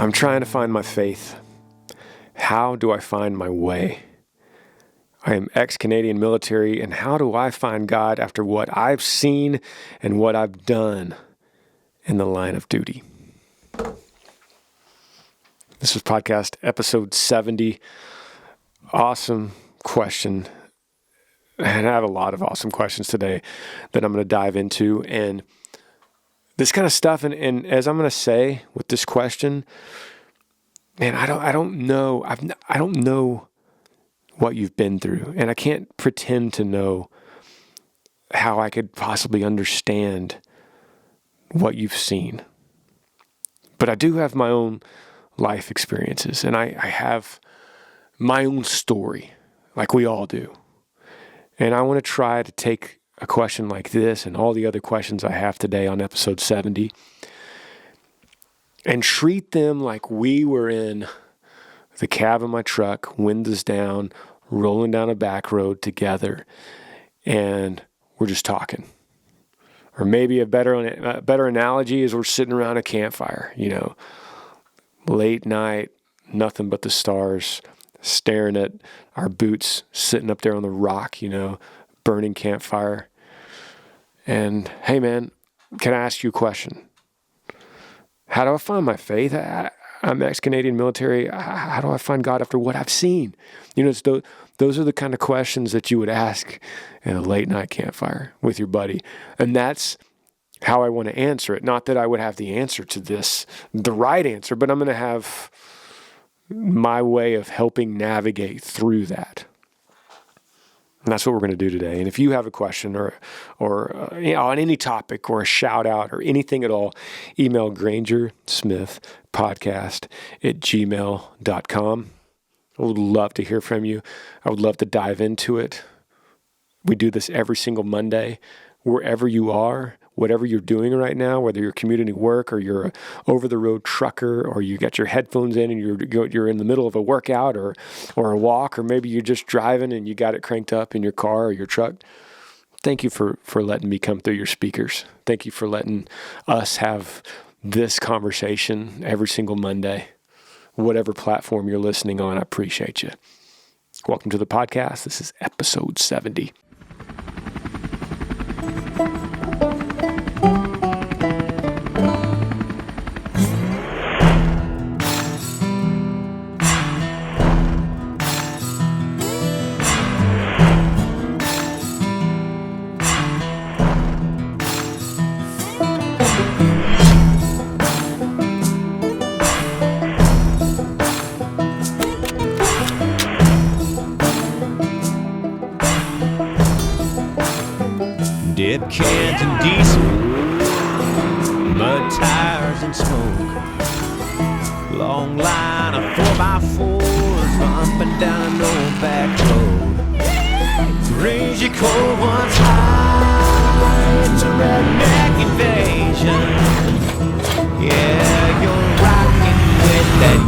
I'm trying to find my faith. How do I find my way? I am ex-Canadian military, and how do I find God after what I've seen and what I've done in the line of duty? This is podcast episode 70. Awesome question. And I have a lot of awesome questions today that I'm going to dive into. And this kind of stuff, and as I'm going to say with this question, man, I don't know. I don't know what you've been through, and I can't pretend to know how I could possibly understand what you've seen. But I do have my own life experiences, and I have my own story, like we all do. And I want to try to take a question like this and all the other questions I have today on episode 70 and treat them like we were in the cab of my truck, windows down, rolling down a back road together, and we're just talking. Or maybe a better analogy is we're sitting around a campfire, late night, nothing but the stars, staring at our boots sitting up there on the rock, burning campfire. And hey, man, can I ask you a question? How do I find my faith? I'm ex-Canadian military. How do I find God after what I've seen? Those are the kind of questions that you would ask in a late night campfire with your buddy. And that's how I want to answer it. Not that I would have the answer to this, the right answer, but I'm going to have my way of helping navigate through that. And that's what we're going to do today. And if you have a question or on any topic or a shout out or anything at all, email Granger Smith Podcast at gmail.com. I would love to hear from you. I would love to dive into it. We do this every single Monday, wherever you are. Whatever you're doing right now, whether you're commuting to work or you're an over-the-road trucker or you got your headphones in and you're in the middle of a workout or a walk, or maybe you're just driving and you got it cranked up in your car or your truck, thank you for letting me come through your speakers. Thank you for letting us have this conversation every single Monday. Whatever platform you're listening on, I appreciate you. Welcome to the podcast. This is episode 70. Dip cans and diesel, mud tires and smoke. Long line of 4x4s bumping down an old back road. Granger cold ones high, it's a redneck invasion. Yeah, you're rocking with that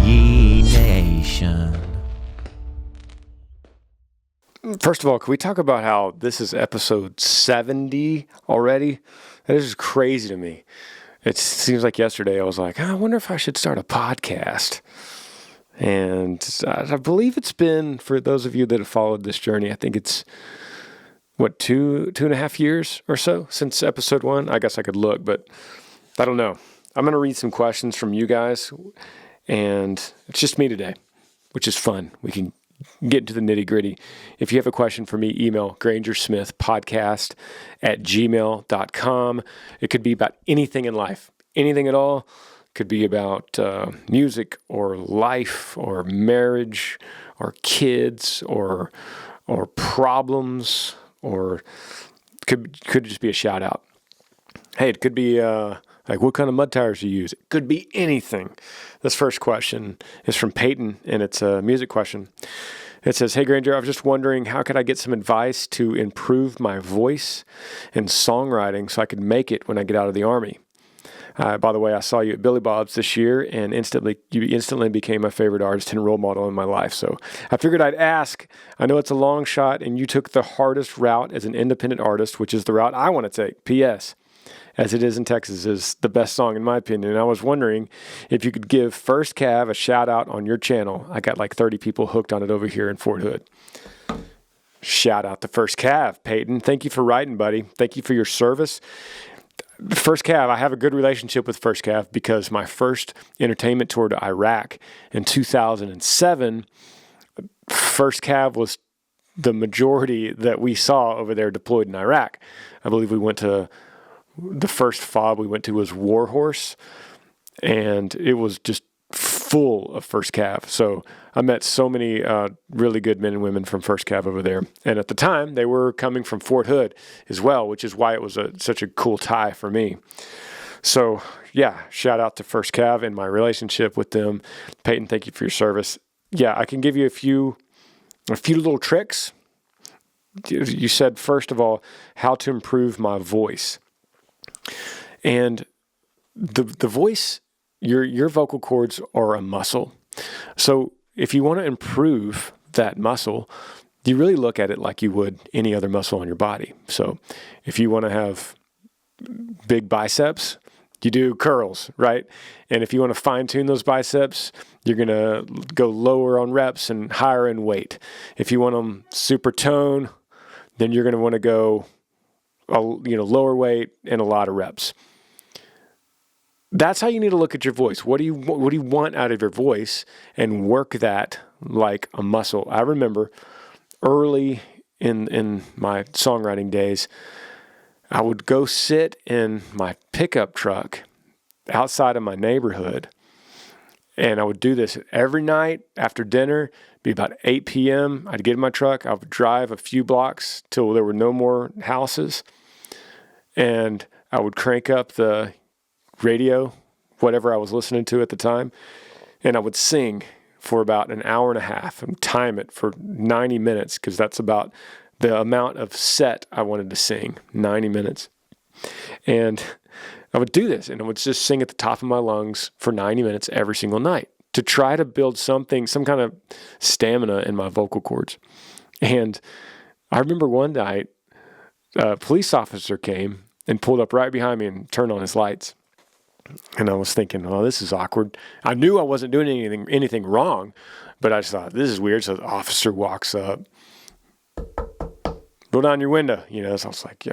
Yee Nation. First of all, can we talk about how this is episode 70 already? That is just crazy to me. It seems like yesterday I was like, I wonder if I should start a podcast. And I believe it's been, for those of you that have followed this journey, I think it's, two and a half years or so since episode 1? I guess I could look, but I don't know. I'm going to read some questions from you guys, and it's just me today, which is fun. We can get into the nitty gritty. If you have a question for me, email Granger Smith Podcast at gmail.com. It could be about anything in life, anything at all. It could be about music or life or marriage or kids or problems, or could just be a shout out. Hey, it could be like what kind of mud tires do you use? It could be anything. This first question is from Peyton, and it's a music question. It says, hey, Granger, I was just wondering, how could I get some advice to improve my voice and songwriting so I could make it when I get out of the Army? By the way, I saw you at Billy Bob's this year, and you instantly became my favorite artist and role model in my life. So I figured I'd ask. I know it's a long shot, and you took the hardest route as an independent artist, which is the route I want to take. P.S. as it is in Texas is the best song in my opinion. And I was wondering if you could give First Cav a shout out on your channel. I got like 30 people hooked on it over here in Fort Hood. Shout out to First Cav, Peyton. Thank you for writing, buddy. Thank you for your service. First Cav, I have a good relationship with First Cav because my first entertainment tour to Iraq in 2007, First Cav was the majority that we saw over there deployed in Iraq. I believe we went to, the first FOB we went to was Warhorse, and it was just full of First Cav. So I met so many really good men and women from First Cav over there. And at the time, they were coming from Fort Hood as well, which is why it was such a cool tie for me. So yeah, shout out to First Cav and my relationship with them. Peyton, thank you for your service. Yeah, I can give you a few little tricks. You said, first of all, how to improve my voice. And the voice, your vocal cords are a muscle. So if you want to improve that muscle, you really look at it like you would any other muscle on your body. So if you want to have big biceps, you do curls, right? And if you want to fine tune those biceps, you're going to go lower on reps and higher in weight. If you want them super tone, then you're going to want to go, lower weight and a lot of reps. That's how you need to look at your voice. What do you want out of your voice, and work that like a muscle. I remember early in my songwriting days, I would go sit in my pickup truck outside of my neighborhood, and I would do this every night after dinner. Be about 8 p.m. I'd get in my truck. I would drive a few blocks till there were no more houses, and I would crank up the radio, whatever I was listening to at the time, and I would sing for about an hour and a half and time it for 90 minutes because that's about the amount of set I wanted to sing, 90 minutes. And I would do this, and I would just sing at the top of my lungs for 90 minutes every single night to try to build some kind of stamina in my vocal cords. And I remember one night, a police officer came and pulled up right behind me and turned on his lights. And I was thinking, well, this is awkward. I knew I wasn't doing anything wrong, but I just thought, this is weird. So the officer walks up, roll down your window, So I was like,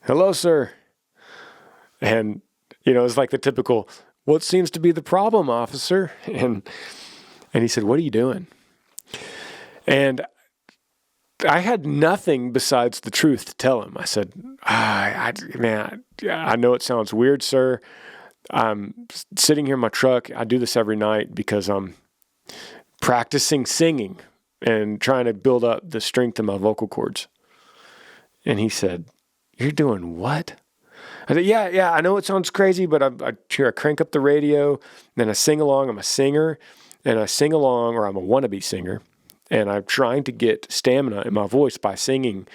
hello, sir. And, it's like the typical, what seems to be the problem, officer? And he said, what are you doing? And I had nothing besides the truth to tell him. I said, I know it sounds weird, sir. I'm sitting here in my truck. I do this every night because I'm practicing singing and trying to build up the strength of my vocal cords. And he said, you're doing what? I said, yeah, I know it sounds crazy, but I crank up the radio, and then I sing along. I'm a singer, and I sing along, or I'm a wannabe singer. And I'm trying to get stamina in my voice by singing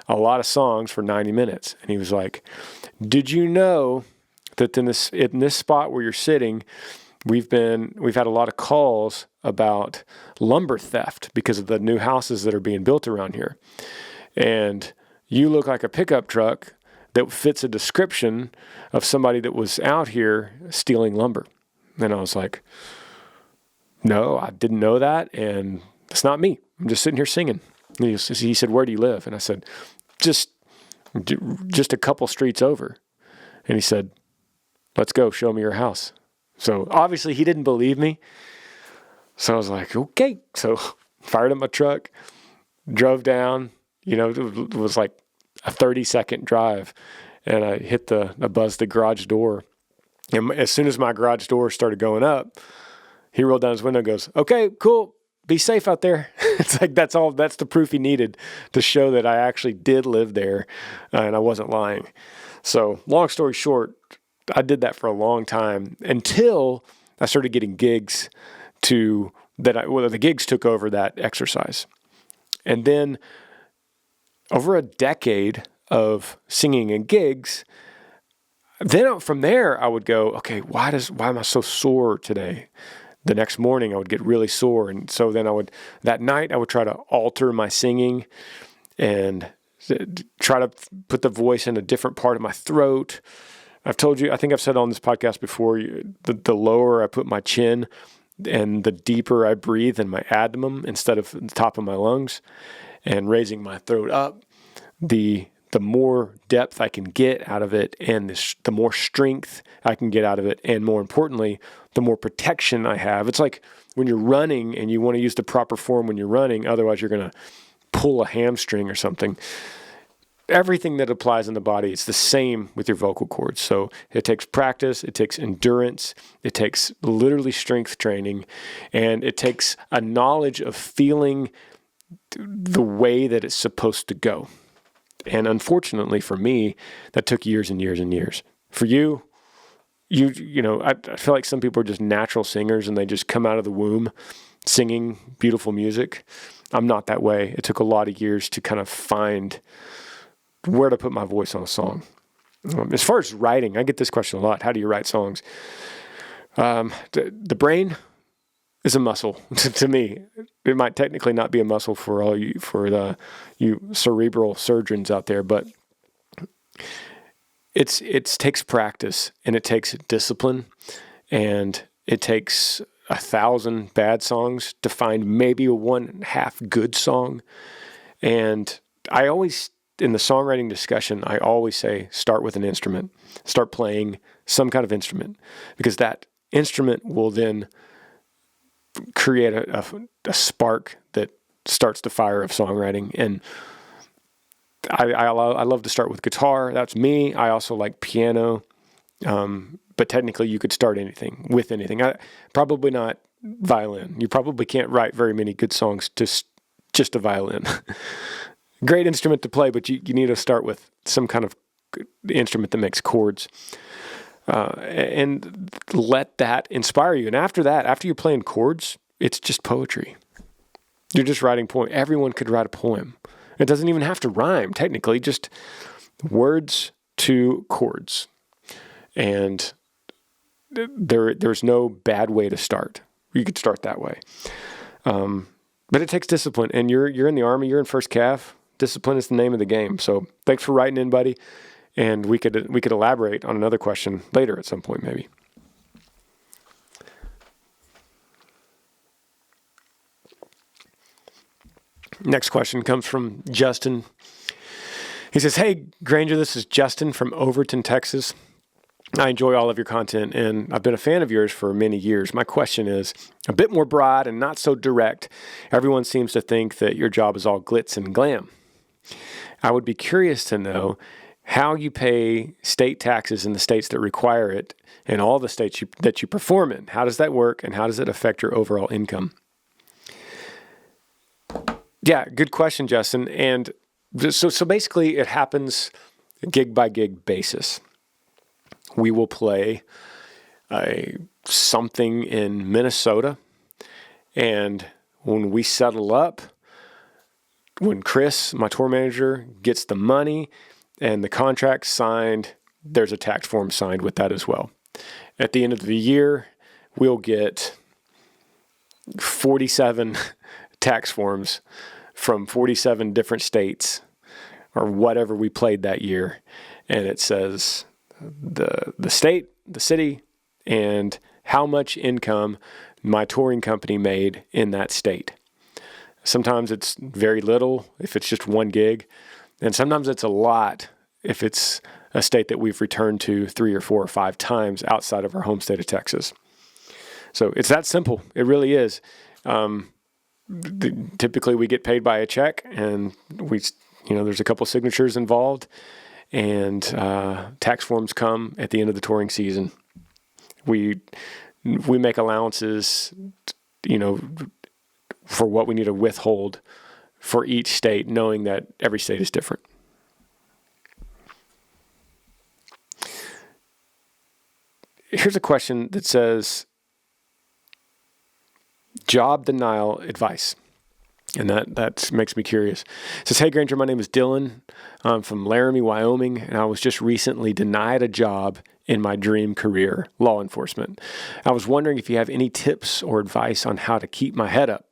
a lot of songs for 90 minutes. And he was like, did you know that in this spot where you're sitting, we've had a lot of calls about lumber theft because of the new houses that are being built around here. And you look like a pickup truck that fits a description of somebody that was out here stealing lumber. And I was like, no, I didn't know that. And it's not me. I'm just sitting here singing. And he said, where do you live? And I said, just a couple streets over. And he said, let's go, show me your house. So obviously he didn't believe me. So I was like, okay. So fired up my truck, drove down, it was like a 30-second drive. And I buzzed the garage door. And as soon as my garage door started going up, he rolled down his window and goes, okay, cool. Be safe out there. It's like, that's the proof he needed to show that I actually did live there and I wasn't lying. So long story short, I did that for a long time until I started getting gigs the gigs took over that exercise. And then over a decade of singing in gigs, then from there I would go, okay, why am I so sore today? The next morning I would get really sore. And so then that night I would try to alter my singing and try to put the voice in a different part of my throat. I've told you, I think I've said on this podcast before, the lower I put my chin and the deeper I breathe in my abdomen instead of the top of my lungs, and raising my throat up, the more depth I can get out of it, and the more strength I can get out of it, and more importantly, the more protection I have. It's like when you're running and you want to use the proper form when you're running, otherwise you're going to pull a hamstring or something. Everything that applies in the body, it's the same with your vocal cords. So it takes practice, it takes endurance, it takes literally strength training, and it takes a knowledge of feeling the way that it's supposed to go. And unfortunately for me, that took years and years and years. For you, I feel like some people are just natural singers and they just come out of the womb singing beautiful music. I'm not that way. It took a lot of years to kind of find where to put my voice on a song. As far as writing, I get this question a lot. How do you write songs? The brain is a muscle to me. It might technically not be a muscle for you cerebral surgeons out there, but it takes practice, and it takes discipline, and it takes 1,000 bad songs to find maybe a 1/2 good song. And I always, in the songwriting discussion, I always say, start with an instrument. Start playing some kind of instrument, because that instrument will then create a spark that starts the fire of songwriting. And I love to start with guitar. That's me. I also like piano. But technically you could start with anything. Probably not violin. You probably can't write very many good songs to just a violin. Great instrument to play, but you need to start with some kind of instrument that makes chords. And let that inspire you. And after that, after you're playing chords, it's just poetry. You're just writing poem. Everyone could write a poem. It doesn't even have to rhyme, technically, just words to chords. And there's no bad way to start. You could start that way. But it takes discipline. And you're in the Army, you're in First Cav. Discipline is the name of the game. So thanks for writing in, buddy. And we could elaborate on another question later at some point, maybe. Next question comes from Justin. He says, "Hey, Granger, this is Justin from Overton, Texas. I enjoy all of your content, and I've been a fan of yours for many years. My question is a bit more broad and not so direct. Everyone seems to think that your job is all glitz and glam. I would be curious to know how you pay state taxes in the states that require it and all the states that you perform in. How does that work, and how does it affect your overall income?" Yeah, good question, Justin. And so basically it happens gig by gig basis. We will play something in Minnesota, and when we settle up, when Chris, my tour manager, gets the money and the contract signed, there's a tax form signed with that as well. At the end of the year, we'll get 47 tax forms from 47 different states or whatever we played that year. And it says the state, the city, and how much income my touring company made in that state. Sometimes it's very little if it's just one gig, and sometimes it's a lot if it's a state that we've returned to 3 or 4 or 5 times outside of our home state of Texas. So it's that simple. It really is. Typically we get paid by a check, and there's a couple signatures involved, and tax forms come at the end of the touring season. We make allowances, for what we need to withhold for each state, knowing that every state is different. Here's a question that says, job denial advice. And that makes me curious. It says, "Hey, Granger, my name is Dylan. I'm from Laramie, Wyoming, and I was just recently denied a job in my dream career, law enforcement. I was wondering if you have any tips or advice on how to keep my head up.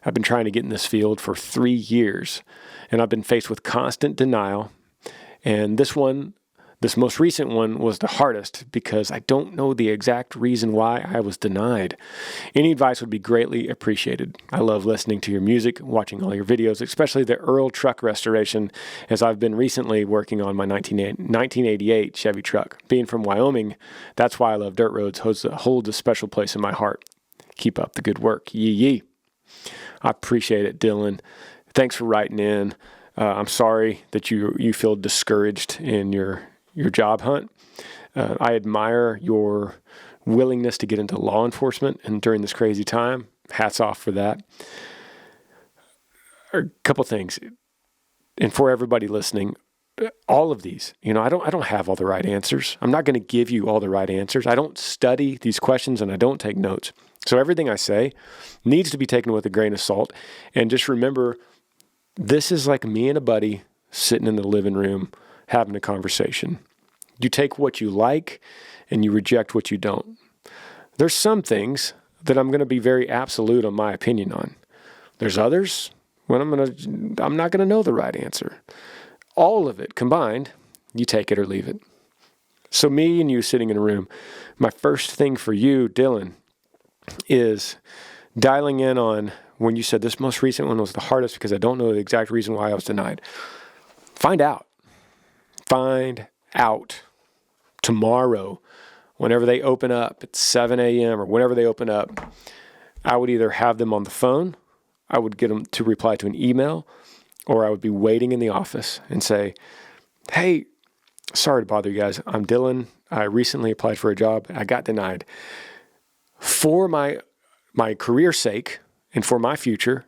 I've been trying to get in this field for 3 years, and I've been faced with constant denial. And this most recent one was the hardest because I don't know the exact reason why I was denied. Any advice would be greatly appreciated. I love listening to your music, watching all your videos, especially the Earl truck restoration, as I've been recently working on my 1988 Chevy truck. Being from Wyoming, that's why I love dirt roads, holds a special place in my heart. Keep up the good work. Yee. I appreciate it, Dylan. Thanks for writing in. I'm sorry that you feel discouraged in your job hunt. I admire your willingness to get into law enforcement and during this crazy time. Hats off for that. A couple things, and for everybody listening, all of these, I don't have all the right answers. I'm not going to give you all the right answers. I don't study these questions and I don't take notes. So everything I say needs to be taken with a grain of salt. And just remember, this is like me and a buddy sitting in the living room having a conversation. You take what you like and you reject what you don't. There's some things that I'm going to be very absolute on my opinion on. There's others when I'm not going to know the right answer. All of it combined, you take it or leave it. So me and you sitting in a room, my first thing for you, Dylan, is dialing in on when you said this most recent one was the hardest because I don't know the exact reason why I was denied. Find out. Find out tomorrow, whenever they open up at 7 a.m. or whenever they open up. I would either have them on the phone, I would get them to reply to an email, or I would be waiting in the office and say, hey, sorry to bother you guys. I'm Dylan. I recently applied for a job. I got denied. For my career's sake and for my future,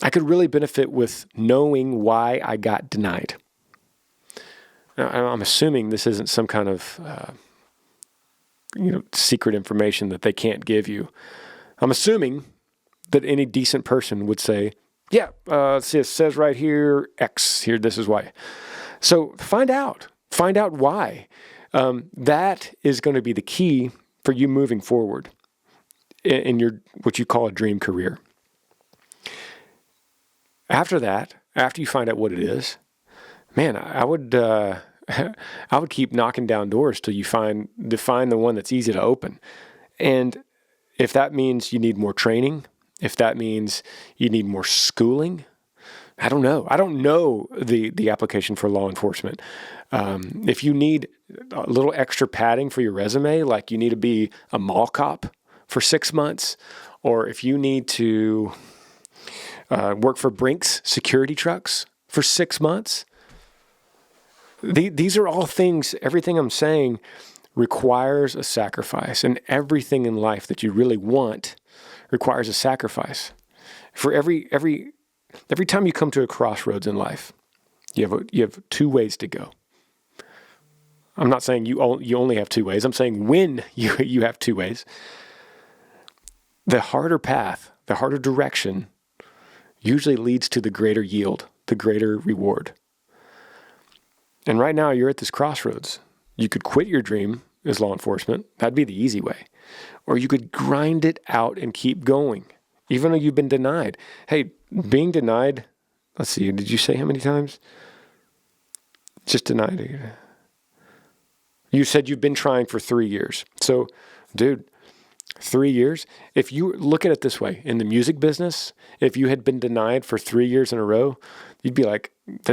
I could really benefit with knowing why I got denied. Now, I'm assuming this isn't some kind of secret information that they can't give you. I'm assuming that any decent person would say, yeah, it says right here, X, here, this is why. So find out why. That is going to be the key for you moving forward in your, what you call a dream career. After that, after you find out what it is, man, I would keep knocking down doors till you find the one that's easy to open. And if that means you need more training, if that means you need more schooling, I don't know. I don't know the application for law enforcement. If you need a little extra padding for your resume, like you need to be a mall cop for 6 months, or if you need to work for Brink's security trucks for 6 months, these are all things, everything I'm saying requires a sacrifice, and everything in life that you really want requires a sacrifice. For every time you come to a crossroads in life, you have two ways to go. I'm not saying you only have two ways. I'm saying when you have two ways, the harder path, the harder direction usually leads to the greater yield, the greater reward. And right now you're at this crossroads. You could quit your dream as law enforcement. That'd be the easy way. Or you could grind it out and keep going, even though you've been denied. Hey, being denied, let's see, did you say how many times? Just denied. You said you've been trying for 3 years. So, dude, 3 years? If you look at it this way, in the music business, if you had been denied for 3 years in a row, that'd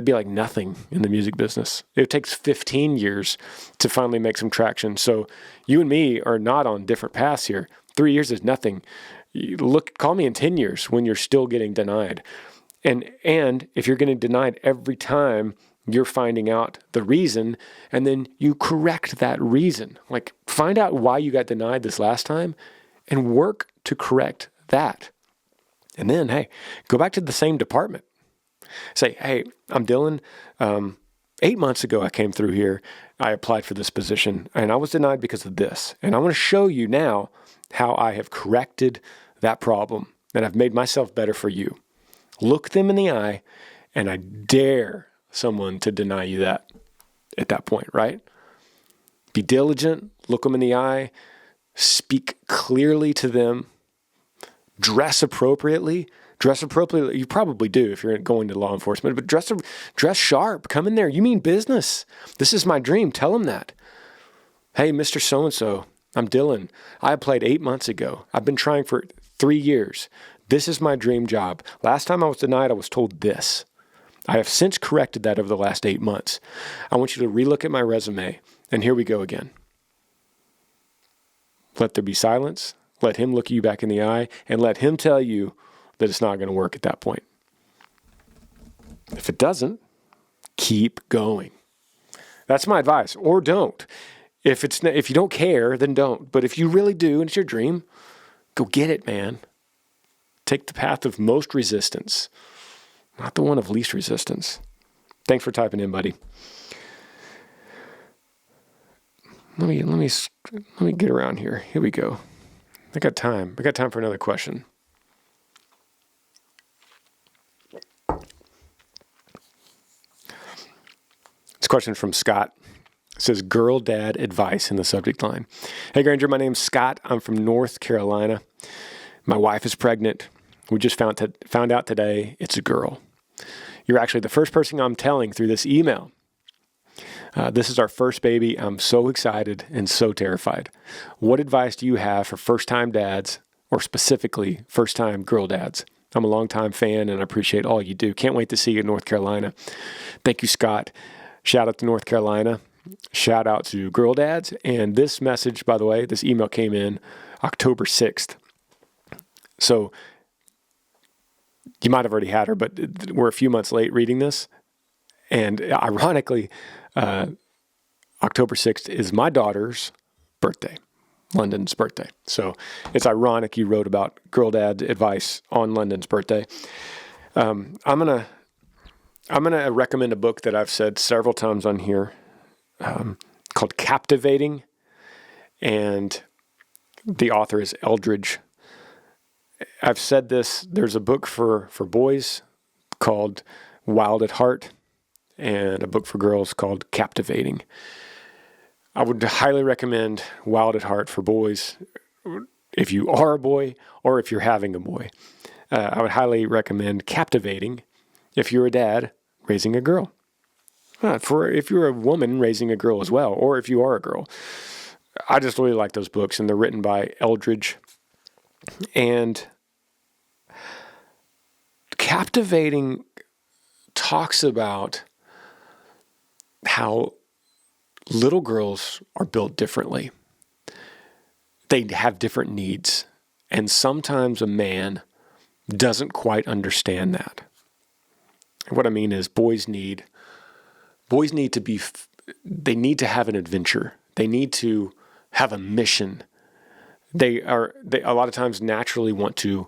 be like nothing in the music business. It takes 15 years to finally make some traction. So you and me are not on different paths here. 3 years is nothing. Call me in 10 years when you're still getting denied. And if you're getting denied every time, you're finding out the reason, and then you correct that reason. Like, find out why you got denied this last time and work to correct that. And then, hey, go back to the same department. Say, hey, I'm Dylan. 8 months ago, I came through here. I applied for this position, and I was denied because of this. And I want to show you now how I have corrected that problem, and I've made myself better for you. Look them in the eye, and I dare someone to deny you that at that point, right? Be diligent, look them in the eye, speak clearly to them, dress appropriately. Dress appropriately. You probably do if you're going to law enforcement, but dress sharp. Come in there. You mean business. This is my dream. Tell them that. Hey, Mr. So-and-so, I'm Dylan. I applied 8 months ago. I've been trying for 3 years. This is my dream job. Last time I was denied, I was told this. I have since corrected that over the last 8 months. I want you to relook at my resume, and here we go again. Let there be silence. Let him look you back in the eye, and let him tell you that it's not going to work at that point. If it doesn't, keep going. That's my advice. Or don't. If you don't care, then don't. But if you really do, and it's your dream, go get it, man. Take the path of most resistance, not the one of least resistance. Thanks for typing in, buddy. Let me get around here. Here we go. I got time. I got time for another question. This question from Scott. It says, girl dad advice in the subject line. Hey, Granger, my name's Scott. I'm from North Carolina. My wife is pregnant. We just found out today it's a girl. You're actually the first person I'm telling through this email. This is our first baby. I'm so excited and so terrified. What advice do you have for first-time dads, or specifically first-time girl dads? I'm a longtime fan and I appreciate all you do. Can't wait to see you in North Carolina. Thank you, Scott. Shout out to North Carolina. Shout out to girl dads. And this message, by the way, this email came in October 6th. So you might have already had her, but we're a few months late reading this. And ironically, October 6th is my daughter's birthday, London's birthday. So it's ironic you wrote about girl dad advice on London's birthday. I'm gonna recommend a book that I've said several times on here, called Captivating, and the author is Eldridge. I've said this. There's a book for boys called Wild at Heart, and a book for girls called Captivating. I would highly recommend Wild at Heart for boys if you are a boy or if you're having a boy. I would highly recommend Captivating if you're a dad raising a girl. If you're a woman raising a girl as well, or if you are a girl. I just really like those books, and they're written by Eldridge. And Captivating talks about how little girls are built differently. They have different needs. And sometimes a man doesn't quite understand that. What I mean is boys need they need to have an adventure. They need to have a mission. They a lot of times naturally want to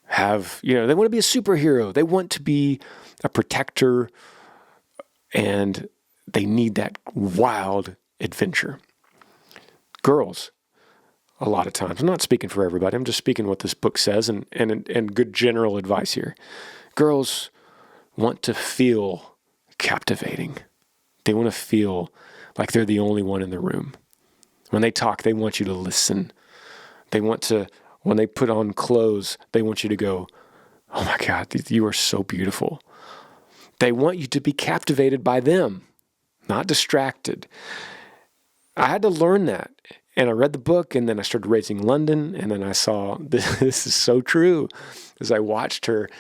have, they want to be a superhero. They want to be a protector, and they need that wild adventure. Girls, a lot of times, I'm not speaking for everybody. I'm just speaking what this book says and good general advice here. Girls want to feel captivating. They want to feel like they're the only one in the room. When they talk, they want you to listen. They want to, when they put on clothes, they want you to go, oh my God, you are so beautiful. They want you to be captivated by them, not distracted. I had to learn that. And I read the book, and then I started raising London, and then I saw this is so true as I watched her.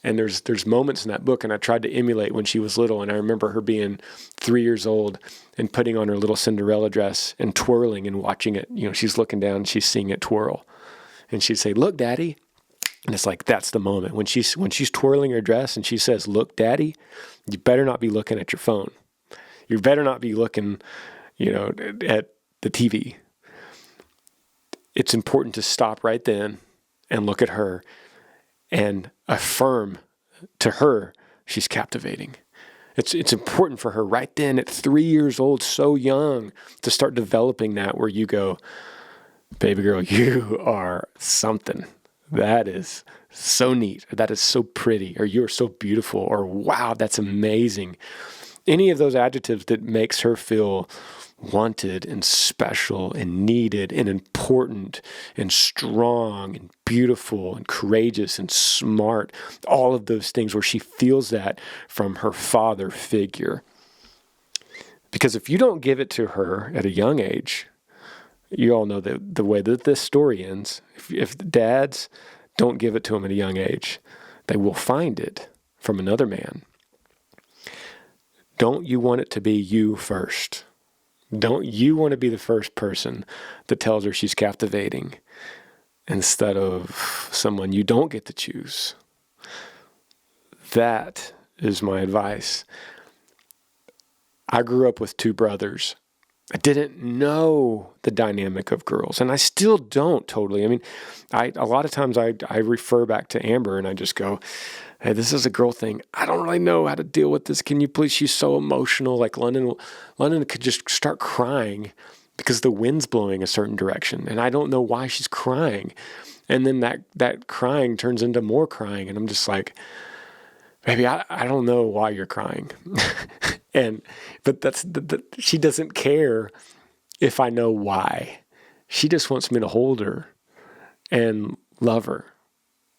And there's moments in that book, and I tried to emulate when she was little. And I remember her being 3 years old and putting on her little Cinderella dress and twirling and watching it. She's looking down and she's seeing it twirl. And she'd say, "Look, Daddy." And it's like, that's the moment. When she's twirling her dress and she says, "Look, Daddy," you better not be looking at your phone. You better not be looking, at the TV. It's important to stop right then and look at her and affirm to her she's captivating. It's important for her right then at 3 years old, so young, to start developing that where you go, "Baby girl, you are something. That is so neat. Or that is so pretty. Or you are so beautiful. Or wow, that's amazing." Any of those adjectives that makes her feel wanted and special and needed and important and strong and beautiful and courageous and smart. All of those things where she feels that from her father figure. Because if you don't give it to her at a young age, you all know that the way that this story ends, if the dads don't give it to them at a young age, they will find it from another man. Don't you want it to be you first? Don't you want to be the first person that tells her she's captivating instead of someone you don't get to choose? That is my advice. I grew up with two brothers. I didn't know the dynamic of girls, and I still don't totally. I mean, a lot of times I refer back to Amber and I just go, hey, this is a girl thing. I don't really know how to deal with this. Can you please? She's so emotional. Like London could just start crying because the wind's blowing a certain direction, and I don't know why she's crying. And then that crying turns into more crying, and I'm just like, baby, I don't know why you're crying. But she doesn't care if I know why. She just wants me to hold her and love her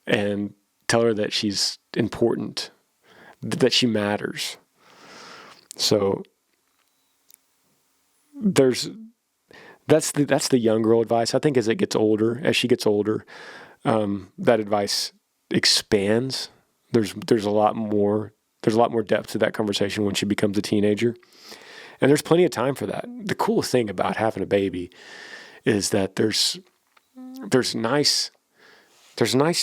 and tell her that she's important, that she matters. So that's the young girl advice. I think as she gets older, that advice expands. There's a lot more depth to that conversation when she becomes a teenager. And there's plenty of time for that. The coolest thing about having a baby is that there's nice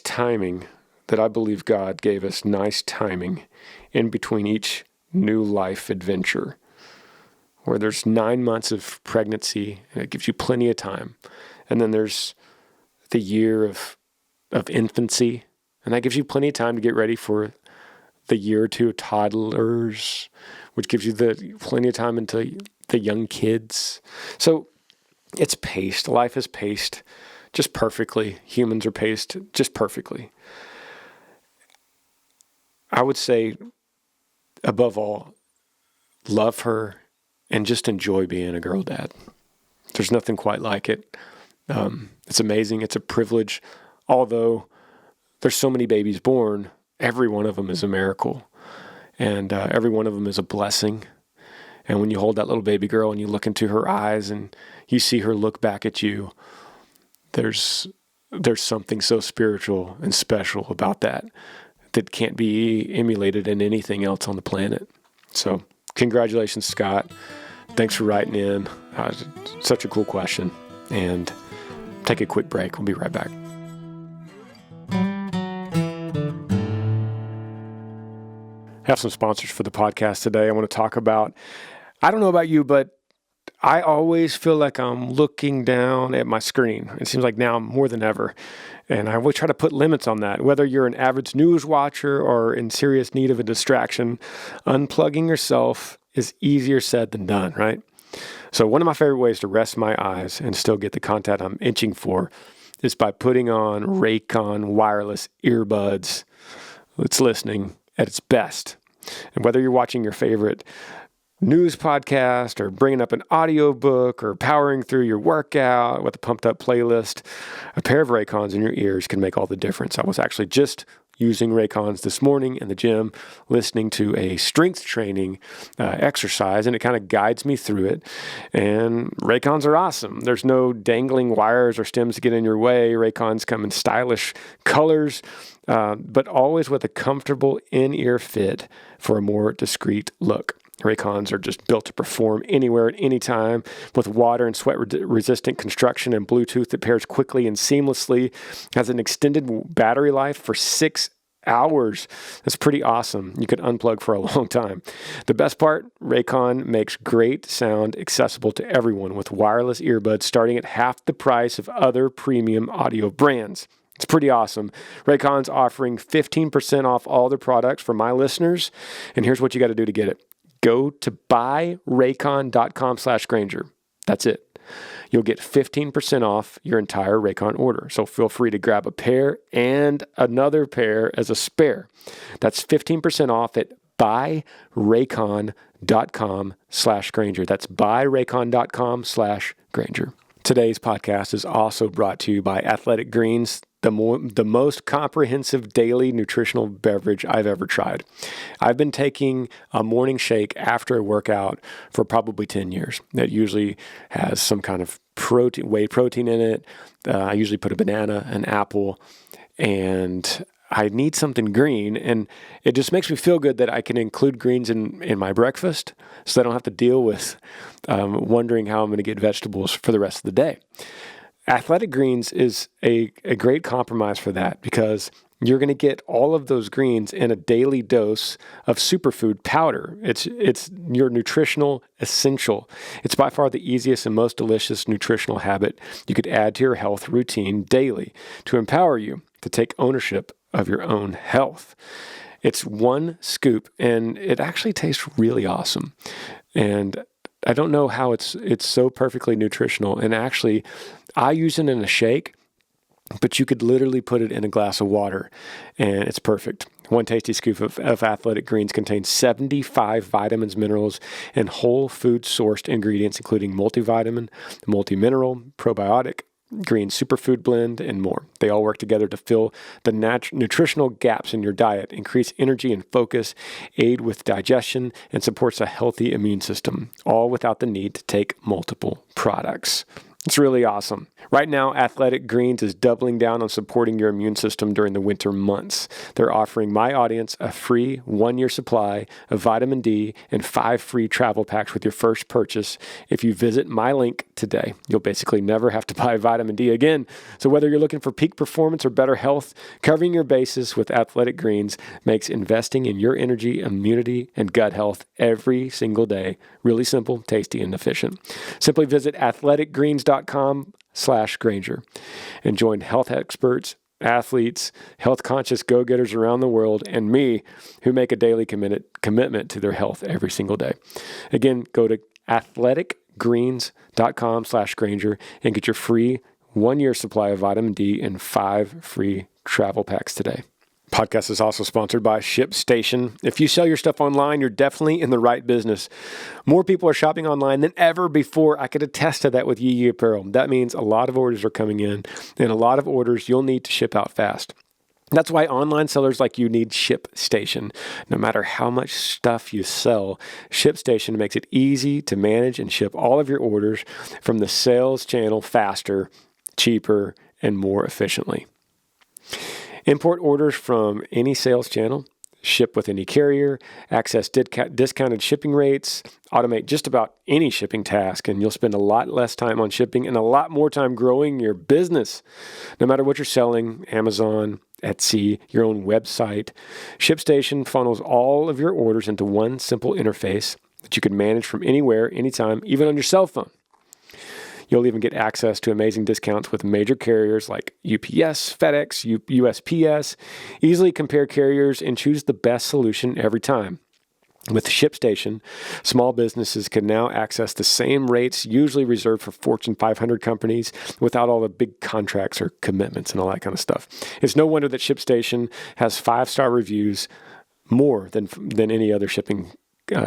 timing, that I believe God gave us nice timing in between each new life adventure, where there's 9 months of pregnancy, and it gives you plenty of time. And then there's the year of infancy, and that gives you plenty of time to get ready for the year or two of toddlers, which gives you plenty of time into the young kids. So it's paced. Life is paced just perfectly. Humans are paced just perfectly. I would say, above all, love her and just enjoy being a girl dad. There's nothing quite like it. It's amazing. It's a privilege. Although there's so many babies born, every one of them is a miracle. And every one of them is a blessing. And when you hold that little baby girl and you look into her eyes and you see her look back at you, there's something so spiritual and special about that can't be emulated in anything else on the planet. So congratulations, Scott. Thanks for writing in. Such a cool question. And take a quick break. We'll be right back. I have some sponsors for the podcast today. I want to talk about, I don't know about you, but I always feel like I'm looking down at my screen. It seems like now more than ever. And I always try to put limits on that. Whether you're an average news watcher or in serious need of a distraction, unplugging yourself is easier said than done, right? So one of my favorite ways to rest my eyes and still get the content I'm itching for is by putting on Raycon wireless earbuds. It's listening at its best. And whether you're watching your favorite news podcast or bringing up an audio book or powering through your workout with a pumped up playlist, a pair of Raycons in your ears can make all the difference. I was actually just using Raycons this morning in the gym, listening to a strength training exercise, and it kind of guides me through it. And Raycons are awesome. There's no dangling wires or stems to get in your way. Raycons come in stylish colors, but always with a comfortable in-ear fit for a more discreet look. Raycons are just built to perform anywhere at any time with water and sweat resistant construction and Bluetooth that pairs quickly and seamlessly, has an extended battery life for 6 hours. That's pretty awesome. You could unplug for a long time. The best part, Raycon makes great sound accessible to everyone with wireless earbuds starting at half the price of other premium audio brands. It's pretty awesome. Raycon's offering 15% off all their products for my listeners. And here's what you got to do to get it. Go to buyraycon.com/Granger. That's it. You'll get 15% off your entire Raycon order. So feel free to grab a pair and another pair as a spare. That's 15% off at buyraycon.com/Granger. That's buyraycon.com/Granger. Today's podcast is also brought to you by Athletic Greens, the most comprehensive daily nutritional beverage I've ever tried. I've been taking a morning shake after a workout for probably 10 years. That usually has some kind of whey protein in it. I usually put a banana, an apple, and I need something green, and it just makes me feel good that I can include greens in my breakfast so I don't have to deal with wondering how I'm going to get vegetables for the rest of the day. Athletic Greens is a great compromise for that because you're going to get all of those greens in a daily dose of superfood powder. It's your nutritional essential. It's by far the easiest and most delicious nutritional habit you could add to your health routine daily to empower you to take ownership of your own health. It's one scoop, and it actually tastes really awesome. And I don't know how it's so perfectly nutritional. And actually, I use it in a shake, but you could literally put it in a glass of water, and it's perfect. One tasty scoop of Athletic Greens contains 75 vitamins, minerals, and whole food sourced ingredients, including multivitamin, multimineral, probiotic, green superfood blend, and more. They all work together to fill the nutritional gaps in your diet, increase energy and focus, aid with digestion, and supports a healthy immune system, all without the need to take multiple products. It's really awesome. Right now, Athletic Greens is doubling down on supporting your immune system during the winter months. They're offering my audience a free 1-year supply of vitamin D and 5 free travel packs with your first purchase. If you visit my link today, you'll basically never have to buy vitamin D again. So whether you're looking for peak performance or better health, covering your bases with Athletic Greens makes investing in your energy, immunity, and gut health every single day really simple, tasty, and efficient. Simply visit athleticgreens.com/Granger and join health experts, athletes, health-conscious go-getters around the world, and me who make a daily commitment to their health every single day. Again, go to athleticgreens.com/Granger and get your free 1-year supply of vitamin D and 5 free travel packs today. Podcast is also sponsored by ShipStation. If you sell your stuff online, you're definitely in the right business. More people are shopping online than ever before. I could attest to that with Yee Apparel. That means a lot of orders are coming in, and a lot of orders you'll need to ship out fast. That's why online sellers like you need ShipStation. No matter how much stuff you sell, ShipStation makes it easy to manage and ship all of your orders from the sales channel faster, cheaper, and more efficiently. Import orders from any sales channel, ship with any carrier, access discounted shipping rates, automate just about any shipping task, and you'll spend a lot less time on shipping and a lot more time growing your business. No matter what you're selling, Amazon, Etsy, your own website, ShipStation funnels all of your orders into one simple interface that you can manage from anywhere, anytime, even on your cell phone. You'll even get access to amazing discounts with major carriers like UPS, FedEx, USPS. Easily compare carriers and choose the best solution every time. With ShipStation, small businesses can now access the same rates usually reserved for Fortune 500 companies without all the big contracts or commitments and all that kind of stuff. It's no wonder that ShipStation has 5-star reviews, more than any other shipping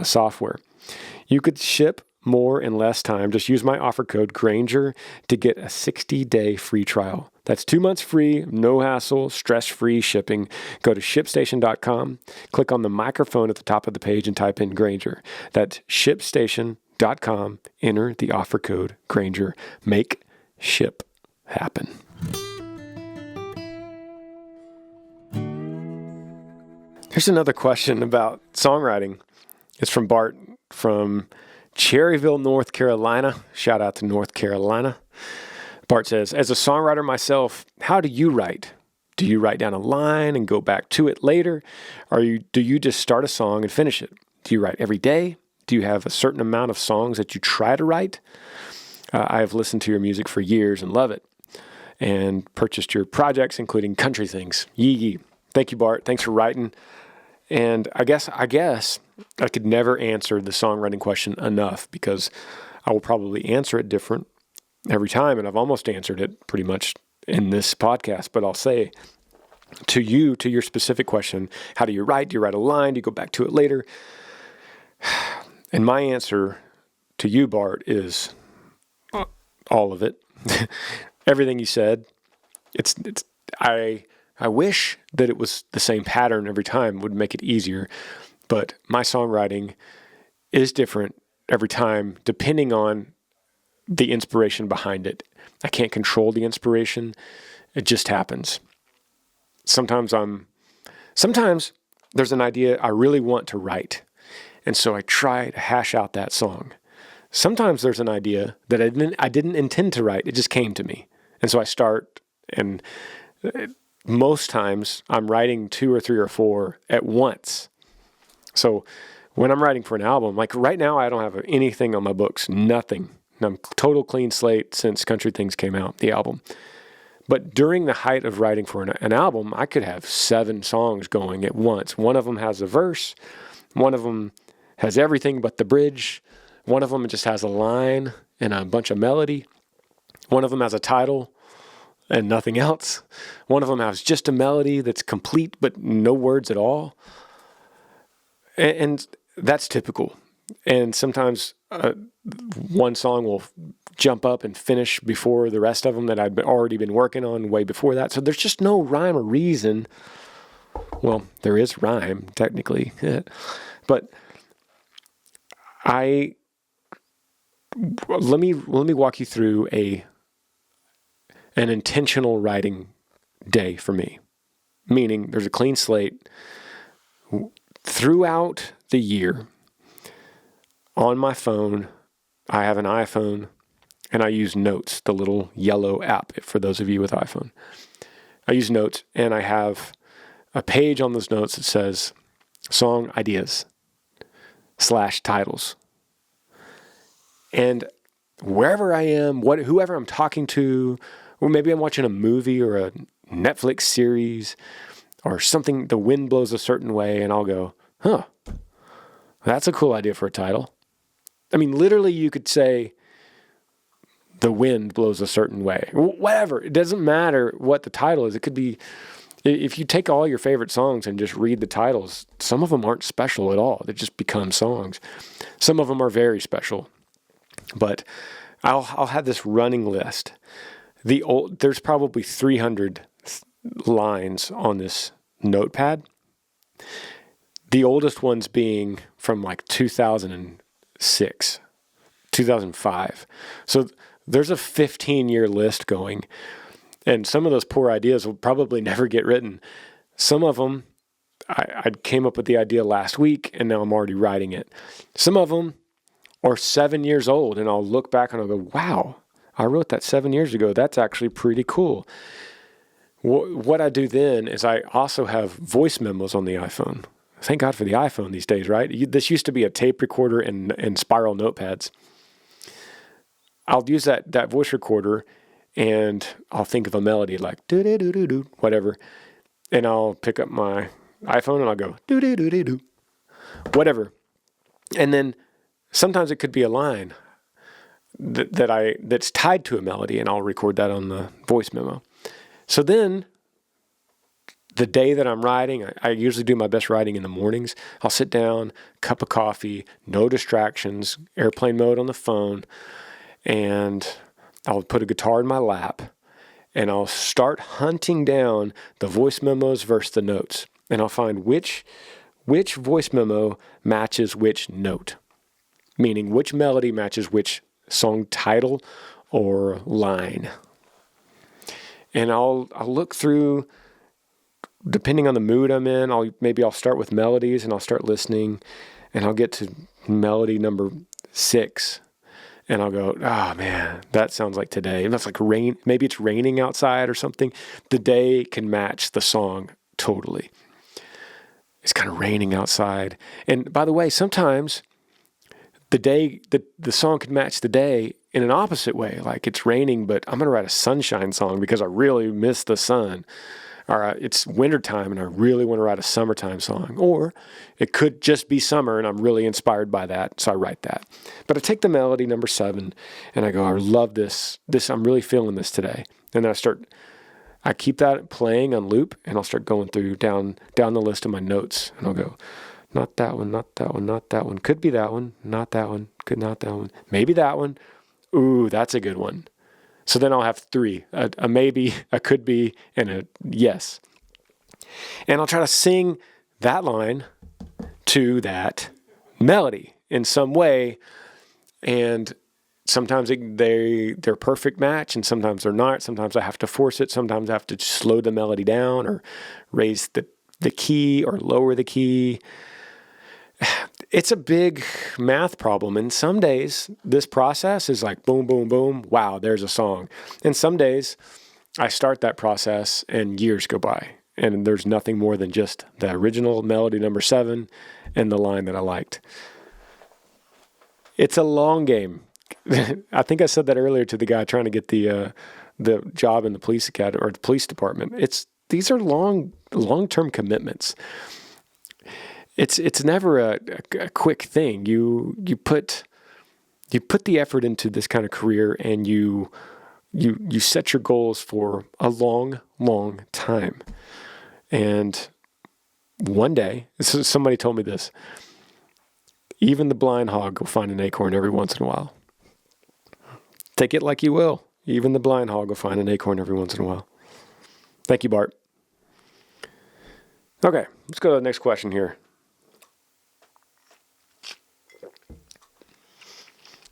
software. You could ship more in less time. Just use my offer code Granger to get a 60-day free trial. That's 2 months free, no hassle, stress-free shipping. Go to ShipStation.com, click on the microphone at the top of the page and type in Granger. That's ShipStation.com. Enter the offer code Granger. Make ship happen. Here's another question about songwriting. It's from Bart from Cherryville, North Carolina. Shout out to North Carolina. Bart says, as a songwriter myself, how do you write? Do you write down a line and go back to it later? Or do you just start a song and finish it? Do you write every day? Do you have a certain amount of songs that you try to write? I have listened to your music for years and love it, and purchased your projects, including Country Things. Yee. Thank you, Bart. Thanks for writing. And I guess I could never answer the songwriting question enough, because I will probably answer it different every time, and I've almost answered it pretty much in this podcast. But I'll say to your specific question, how do you write? Do you write a line? Do you go back to it later? And my answer to you, Bart, is all of it. Everything you said. I wish that it was the same pattern every time, would make it easier. But my songwriting is different every time, depending on the inspiration behind it. I can't control the inspiration. It just happens. Sometimes there's an idea I really want to write, and so I try to hash out that song. Sometimes there's an idea that I didn't intend to write. It just came to me, and so I start. And most times I'm writing 2 or 3 or 4 at once. So when I'm writing for an album, like right now, I don't have anything on my books, nothing. I'm total clean slate since Country Things came out, the album. But during the height of writing for an album, I could have 7 songs going at once. One of them has a verse. One of them has everything but the bridge. One of them just has a line and a bunch of melody. One of them has a title and nothing else. One of them has just a melody that's complete but no words at all. And that's typical. And sometimes one song will jump up and finish before the rest of them that I'd already been working on way before that. So there's just no rhyme or reason. Well, there is rhyme, technically. But let me walk you through an intentional writing day for me. Meaning there's a clean slate throughout the year. On my phone, I have an iPhone, and I use Notes, the little yellow app for those of you with iPhone. I use Notes, and I have a page on those notes that says song ideas /titles. And wherever I am, whoever I'm talking to, or maybe I'm watching a movie or a Netflix series or something, the wind blows a certain way, and I'll go, that's a cool idea for a title. I mean, literally you could say the wind blows a certain way. Whatever. It doesn't matter what the title is. It could be, if you take all your favorite songs and just read the titles, some of them aren't special at all. They just become songs. Some of them are very special. But I'll have this running list. There's probably 300 lines on this notepad. The oldest ones being from like 2006, 2005. So there's a 15-year list going. And some of those poor ideas will probably never get written. Some of them, I came up with the idea last week, and now I'm already writing it. Some of them are 7 years old, and I'll look back and I'll go, wow, I wrote that 7 years ago. That's actually pretty cool. What I do then is I also have voice memos on the iPhone. Thank God for the iPhone these days, right? This used to be a tape recorder and spiral notepads. I'll use that voice recorder, and I'll think of a melody like do-do-do-do-do, whatever, and I'll pick up my iPhone and I'll go do-do-do-do-do, whatever. And then sometimes it could be a line that's tied to a melody, and I'll record that on the voice memo. So then the day that I'm writing, I usually do my best writing in the mornings. I'll sit down, cup of coffee, no distractions, airplane mode on the phone, and I'll put a guitar in my lap, and I'll start hunting down the voice memos versus the notes. And I'll find which voice memo matches which note, meaning which melody matches which song title or line. And I'll look through, depending on the mood I'm in, I'll start with melodies, and I'll start listening, and I'll get to melody number 6, and I'll go, oh man, that sounds like today. And that's like rain. Maybe it's raining outside or something. The day can match the song totally. It's kind of raining outside. And by the way, sometimes the song could match the day in an opposite way. Like it's raining, but I'm going to write a sunshine song because I really miss the sun. Or it's wintertime and I really want to write a summertime song. Or it could just be summer and I'm really inspired by that, so I write that. But I take the melody number 7 and I go, I love this. I'm really feeling this today. And then I keep that playing on loop, and I'll start going through down the list of my notes, and I'll go, not that one, not that one, not that one. Could be that one, not that one, could not that one. Maybe that one. Ooh, that's a good one. So then I'll have three, a maybe, a could be, and a yes. And I'll try to sing that line to that melody in some way. And sometimes they're a perfect match, and sometimes they're not. Sometimes I have to force it. Sometimes I have to slow the melody down or raise the key or lower the key. It's a big math problem. And some days this process is like boom, boom, boom. Wow, there's a song. And some days I start that process and years go by, and there's nothing more than just the original melody number 7 and the line that I liked. It's a long game. I think I said that earlier to the guy trying to get the job in the police academy or the police department. These are long-term commitments. It's never a quick thing. You put the effort into this kind of career, and you set your goals for a long time. And one day, somebody told me this, even the blind hog will find an acorn every once in a while. Take it like you will. Even the blind hog will find an acorn every once in a while. Thank you, Bart. Okay, let's go to the next question here.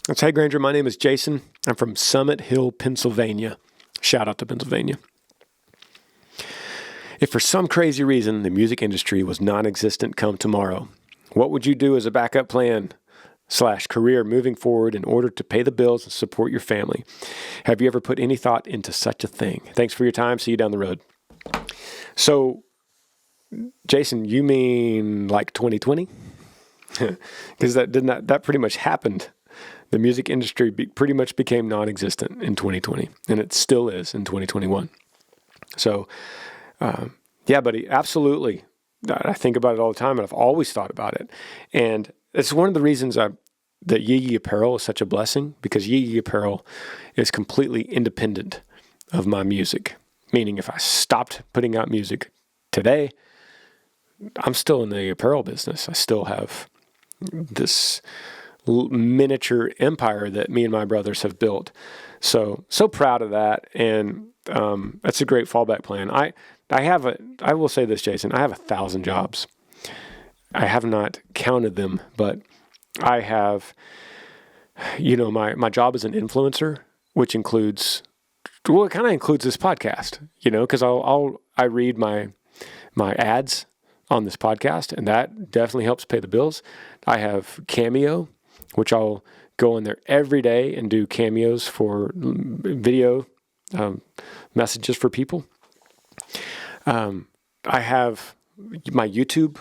Let's hey Granger, my name is Jason. I'm from Summit Hill, Pennsylvania. Shout out to Pennsylvania. If for some crazy reason the music industry was non-existent come tomorrow, what would you do as a backup plan / career moving forward in order to pay the bills and support your family? Have you ever put any thought into such a thing? Thanks for your time. See you down the road. So, Jason, you mean like 2020? Because that pretty much happened. The music industry pretty much became non-existent in 2020, and it still is in 2021. So, yeah, buddy, absolutely. I think about it all the time, and I've always thought about it. And it's one of the reasons that Yee Yee Apparel is such a blessing, because Yee Yee Apparel is completely independent of my music. Meaning if I stopped putting out music today, I'm still in the apparel business. I still have this miniature empire that me and my brothers have built. So proud of that. And that's a great fallback plan. I will say this, Jason, I have 1,000 jobs. I have not counted them, but I have, my job as an influencer, which includes, it kind of includes this podcast, because I read my ads on this podcast, and that definitely helps pay the bills. I have Cameo, which I'll go in there every day and do cameos for video messages for people. I have my YouTube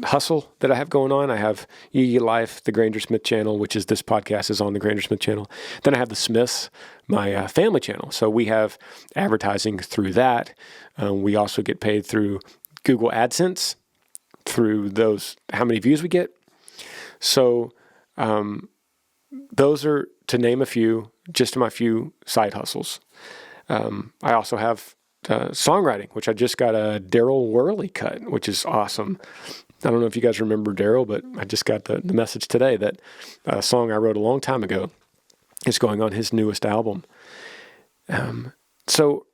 hustle that I have going on. I have Yee Yee Life, the Granger Smith channel, which is this podcast is on the Granger Smith channel. Then I have the Smiths, my family channel. So we have advertising through that. We also get paid through Google AdSense, through those, how many views we get. So those are, to name a few, just my few side hustles. I also have songwriting, which I just got a Daryl Worley cut, which is awesome. I don't know if you guys remember Daryl, but I just got the message today that a song I wrote a long time ago is going on his newest album. So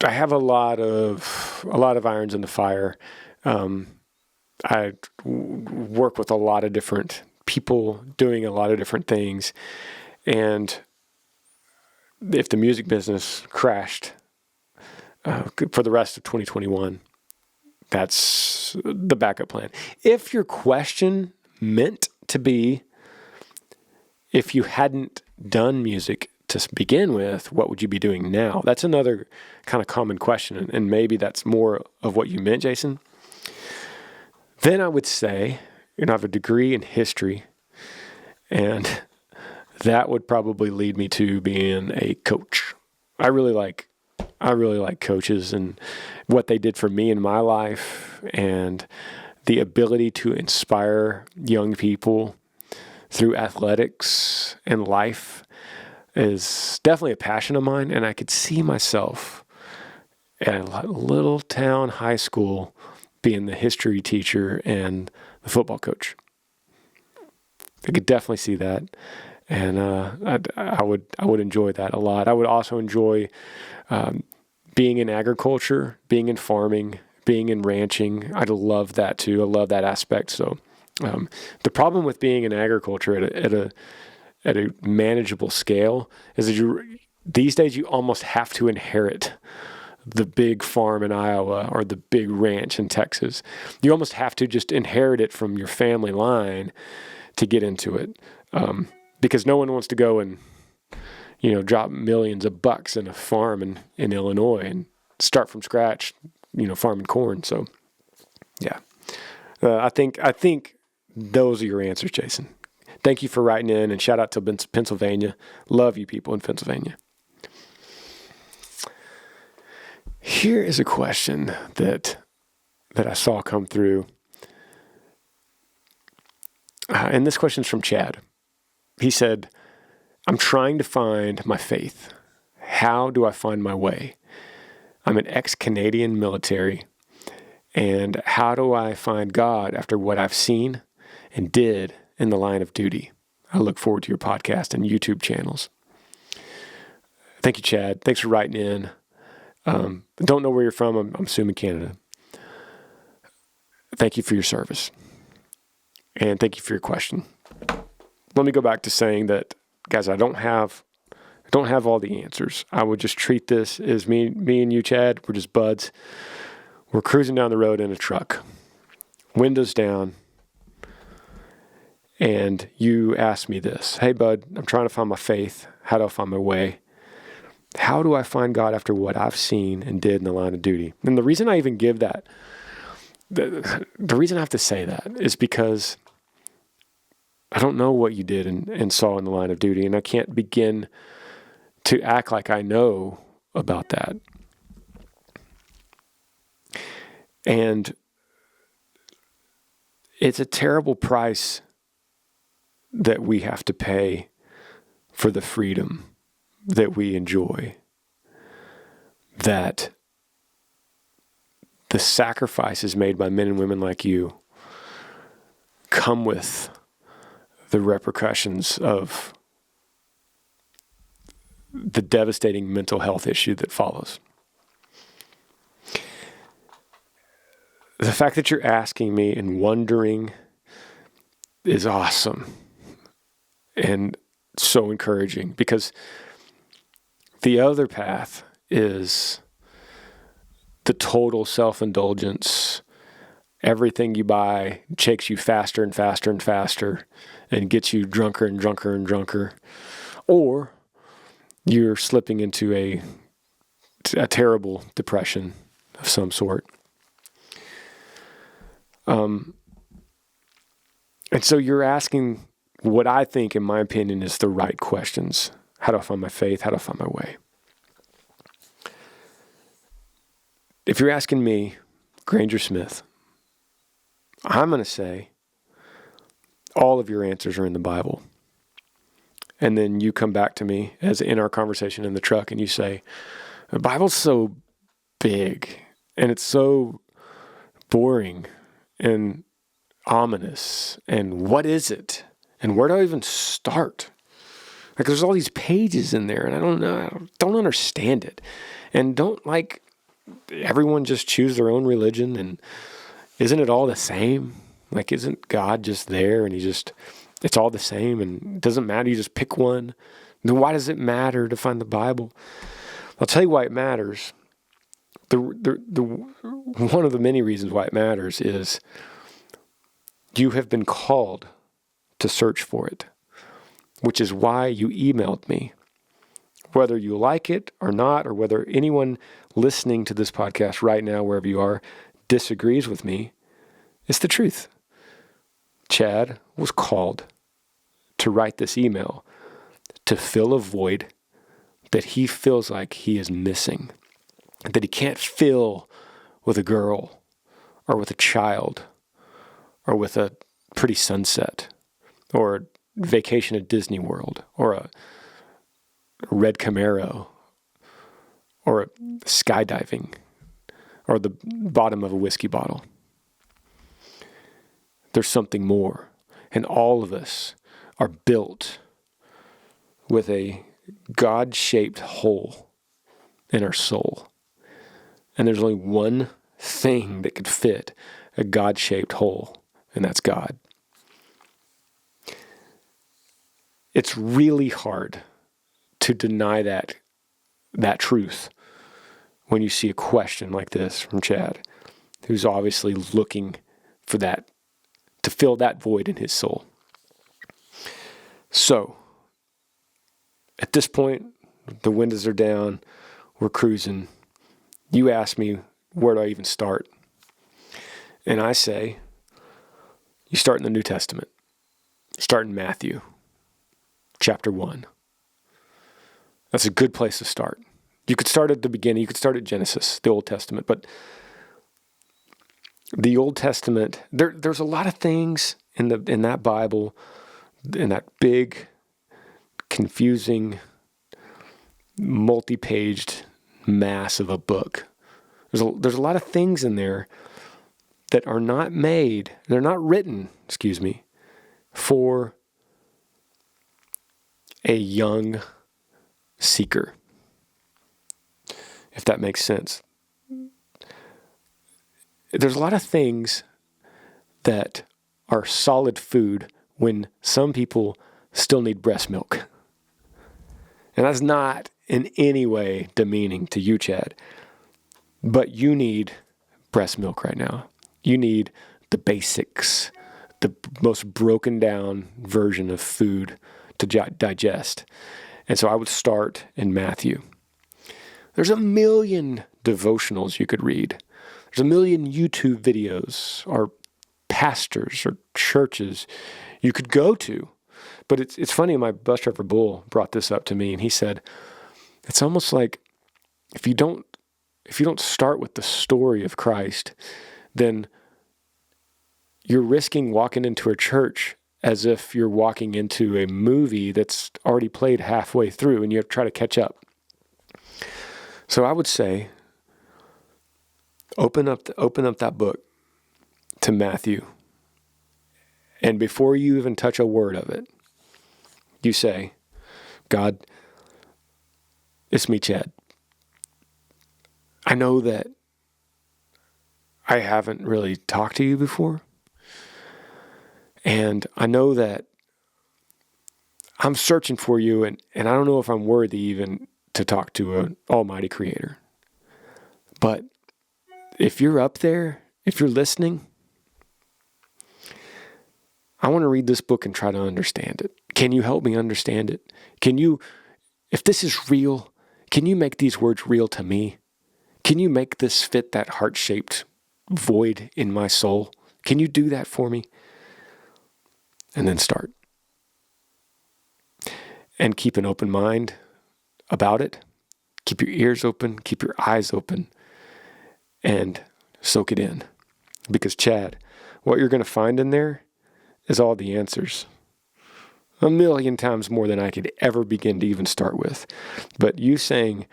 I have a lot of irons in the fire. I work with a lot of different people doing a lot of different things. And if the music business crashed for the rest of 2021, that's the backup plan. If your question meant to be, if you hadn't done music to begin with, what would you be doing now? That's another kind of common question, and maybe that's more of what you meant, Jason. Then I would say, I have a degree in history, and that would probably lead me to being a coach. I really like coaches and what they did for me in my life, and the ability to inspire young people through athletics and life is definitely a passion of mine. And I could see myself at a little town high school being the history teacher and the football coach. I could definitely see that. And I would enjoy that a lot. I would also enjoy being in agriculture, being in farming, being in ranching. I'd love that too. I love that aspect. So the problem with being in agriculture at a manageable scale is that these days you almost have to inherit the big farm in Iowa or the big ranch in Texas. You almost have to just inherit it from your family line to get into it. Because no one wants to go and, drop millions of bucks in a farm in Illinois and start from scratch, farming corn. So, yeah, I think those are your answers, Jason. Thank you for writing in, and shout out to Pennsylvania. Love you people in Pennsylvania. Here is a question that I saw come through. And this question is from Chad. He said, I'm trying to find my faith. How do I find my way? I'm an ex-Canadian military. And how do I find God after what I've seen and did in the line of duty? I look forward to your podcast and YouTube channels. Thank you, Chad. Thanks for writing in. Don't know where you're from. I'm assuming Canada. Thank you for your service. And thank you for your question. Let me go back to saying that, guys, I don't have all the answers. I would just treat this as me and you, Chad. We're just buds. We're cruising down the road in a truck, windows down, and you ask me this. Hey, bud, I'm trying to find my faith. How do I find my way? How do I find God after what I've seen and did in the line of duty? And the reason I even give that, the reason I have to say that is because I don't know what you did and saw in the line of duty, and I can't begin to act like I know about that. And it's a terrible price that we have to pay for the freedom that we enjoy, that the sacrifices made by men and women like you come with the repercussions of the devastating mental health issue that follows. The fact that you're asking me and wondering is awesome and so encouraging, because the other path is the total self-indulgence. Everything you buy takes you faster and faster and faster and gets you drunker and drunker and drunker. Or you're slipping into a terrible depression of some sort. And so you're asking what I think, in my opinion, is the right questions. How do I find my faith? How do I find my way? If you're asking me, Granger Smith, I'm going to say all of your answers are in the Bible. And then you come back to me, as in our conversation in the truck, and you say, the Bible's so big and it's so boring and ominous. And what is it? And where do I even start? Like, there's all these pages in there, and I don't know, I don't understand it. And don't, everyone just choose their own religion, and isn't it all the same? Like, isn't God just there, and it's all the same, and it doesn't matter, you just pick one? Then why does it matter to find the Bible? I'll tell you why it matters. One of the many reasons why it matters is you have been called to search for it, which is why you emailed me. Whether you like it or not, or whether anyone listening to this podcast right now, wherever you are, disagrees with me, it's the truth. Chad was called to write this email to fill a void that he feels like he is missing, that he can't fill with a girl or with a child or with a pretty sunset or a vacation at Disney World or a red Camaro or skydiving or the bottom of a whiskey bottle. There's something more. And all of us are built with a God-shaped hole in our soul. And there's only one thing that could fit a God-shaped hole, and that's God. It's really hard to deny that truth when you see a question like this from Chad, who's obviously looking for that, to fill that void in his soul. So, at this point, the windows are down, we're cruising. You ask me, where do I even start? And I say, you start in the New Testament. Start in Matthew, chapter 1. That's a good place to start. You could start at the beginning. You could start at Genesis, the Old Testament. But the Old Testament, there's a lot of things in that Bible, in that big, confusing, multi-paged mass of a book. There's a lot of things in there that are not made, they're not written, for a young seeker, if that makes sense. There's a lot of things that are solid food when some people still need breast milk. And that's not in any way demeaning to you, Chad, but you need breast milk right now. You need the basics, the most broken down version of food to digest. And so I would start in Matthew. There's a million devotionals you could read. There's a million YouTube videos or pastors or churches you could go to. But it's funny, my bus driver Bull brought this up to me, and he said, it's almost like if you don't start with the story of Christ, then you're risking walking into a church as if you're walking into a movie that's already played halfway through and you have to try to catch up. So I would say, open up that book to Matthew. And before you even touch a word of it, you say, God, it's me, Chad. I know that I haven't really talked to you before. And I know that I'm searching for you, and I don't know if I'm worthy even to talk to an almighty creator. But if you're up there, if you're listening, I want to read this book and try to understand it. Can you help me understand it? If this is real, can you make these words real to me? Can you make this fit that heart-shaped void in my soul? Can you do that for me? And then start. And keep an open mind about it. Keep your ears open. Keep your eyes open. And soak it in. Because, Chad, what you're going to find in there is all the answers. 1,000,000 times more than I could ever begin to even start with. But you saying,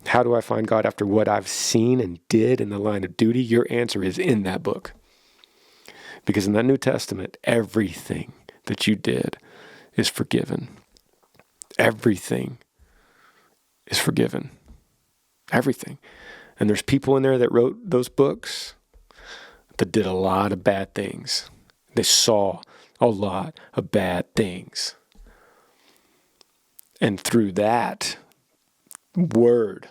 how do I find God after what I've seen and did in the line of duty? Your answer is in that book. Because in that New Testament, everything that you did is forgiven. Everything is forgiven. Everything. And there's people in there that wrote those books that did a lot of bad things. They saw a lot of bad things. And through that word,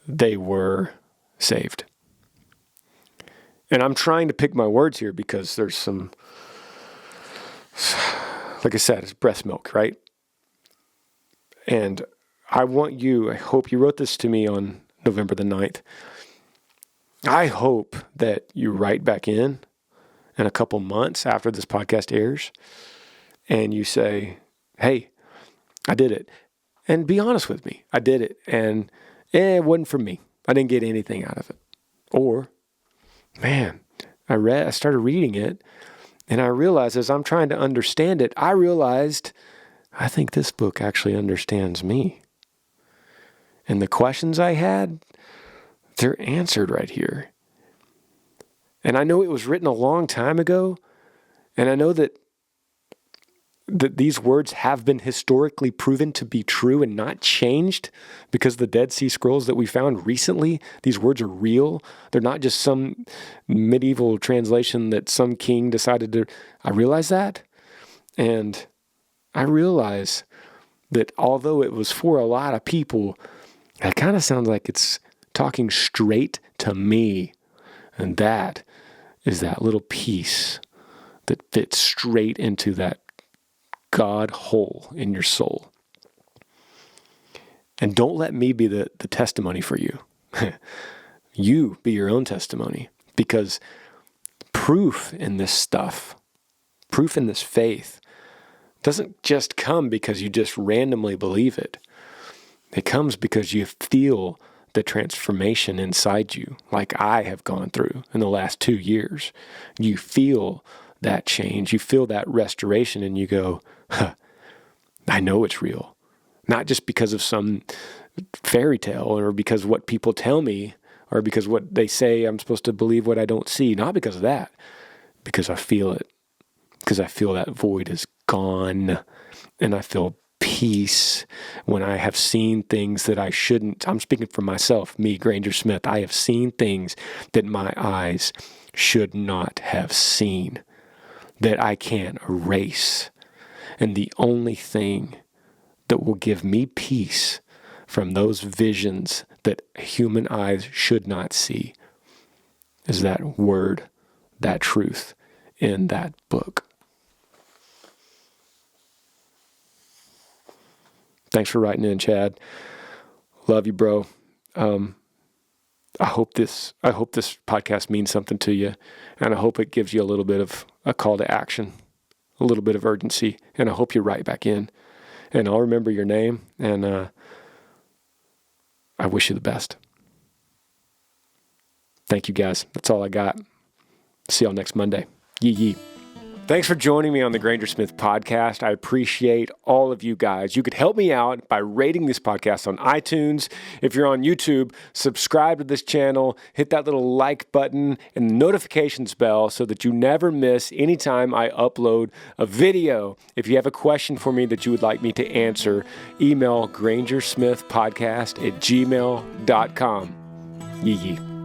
they were saved. And I'm trying to pick my words here because there's some, like I said, it's breast milk, right? And I hope you wrote this to me on November the 9th. I hope that you write back in a couple months after this podcast airs and you say, hey, I did it. And be honest with me. I did it. And it wasn't for me. I didn't get anything out of it. Or, man, I started reading it, and I realized as I'm trying to understand it, I think this book actually understands me. And the questions I had, They're answered right here. And I know it was written a long time ago, and I know that these words have been historically proven to be true and not changed because the Dead Sea Scrolls that we found recently, these words are real. They're not just some medieval translation that some king decided to. I realize that. And I realize that although it was for a lot of people, it kind of sounds like it's talking straight to me. And that is that little piece that fits straight into that God hole in your soul. And don't let me be the testimony for you. You be your own testimony, because proof in this stuff, proof in this faith, doesn't just come because you just randomly believe it. It comes because you feel the transformation inside you, like I have gone through in the last 2 years. You feel that change, you feel that restoration, and you go, I know it's real. Not just because of some fairy tale or because what people tell me or because what they say I'm supposed to believe what I don't see. Not because of that. Because I feel it. Because I feel that void is gone. And I feel peace when I have seen things that I shouldn't. I'm speaking for myself, me, Granger Smith. I have seen things that my eyes should not have seen, that I can't erase. And the only thing that will give me peace from those visions that human eyes should not see is that word, that truth in that book. Thanks for writing in, Chad. Love you, bro. I hope this podcast means something to you, and I hope it gives you a little bit of a call to action, a little bit of urgency, and I hope you write back in. And I'll remember your name, and I wish you the best. Thank you, guys. That's all I got. See y'all next Monday. Yee yee. Thanks for joining me on the Granger Smith Podcast. I appreciate all of you guys. You could help me out by rating this podcast on iTunes. If you're on YouTube, subscribe to this channel, hit that little like button and the notifications bell so that you never miss any time I upload a video. If you have a question for me that you would like me to answer, email grangersmithpodcast@gmail.com. Yee yee.